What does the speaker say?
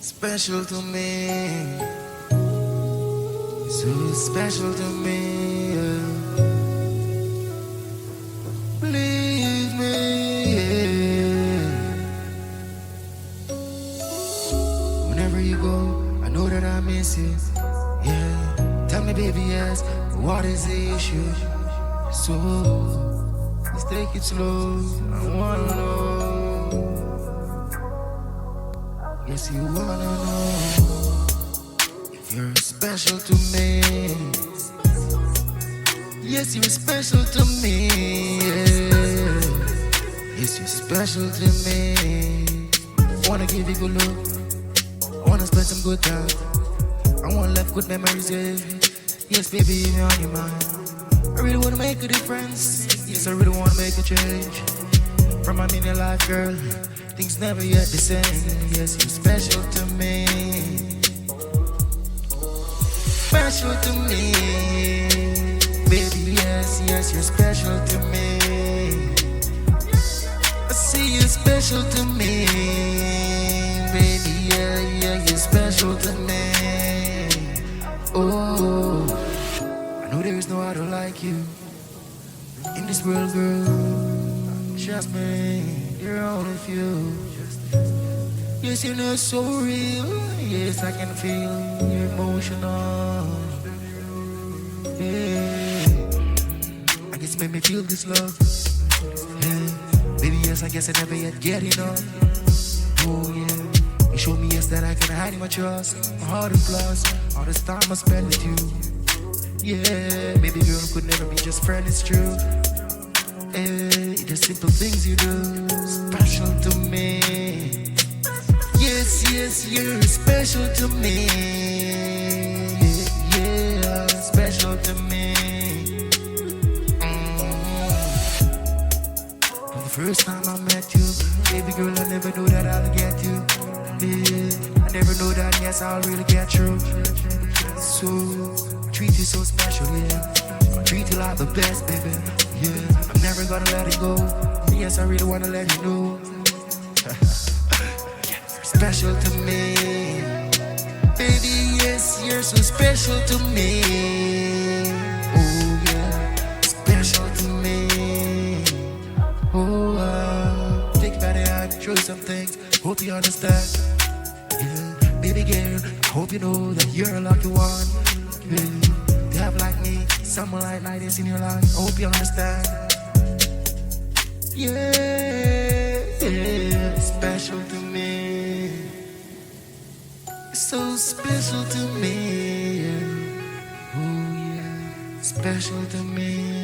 special to me, so special to me. Believe me, whenever you go, I know that I miss you. Yeah, tell me, baby, yes, what is the issue? So let's take it slow. I wanna know. Yes, you wanna know if you're special to me. Yes, you're special to me. Yeah. Yes, you're special to me. I wanna give you good love. I wanna spend some good time. I wanna left good memories, yeah. Yes, baby, you're on your mind. I really wanna make a difference. Yes, I really wanna make a change. From my mini life, girl, things never yet the same. Yes, you're special to me. Special to me. Baby, yes, yes, you're special to me. I see you're special to me. Baby, yeah, yeah, you're special to me. Oh, I know there is no other like you in this world, girl. Trust me, you're only few. Yes, you know so real. Yes, I can feel you're emotional. Yeah, I guess made me feel this love. Yeah, baby, yes, I guess I never yet get enough. Oh yeah, you showed me yes that I can hide my trust, my heart and plus all this time I spent with you. Yeah, baby girl, could never be just friend, it's true. Hey, the simple things you do, special to me. Yes, yes, you're special to me. Yeah, special to me. For the first time I met you, baby girl, I never knew that I'll get you. Yeah, I never knew that, yes, I'll really get through. So, I treat you so special, yeah. I treat you like the best, baby. Yeah, I'm never gonna let it go. Yes, I really wanna let you know. Special to me. Baby, yes, you're so special to me. Oh yeah, special to me. Oh, take you by the hand, show you some things. Hope you understand. Yeah, baby girl, I hope you know that you're a lucky one. Yeah. To have like me, someone like this in your life. I hope you understand. Yeah, yeah, special to me. So special to me. Oh yeah, special to me.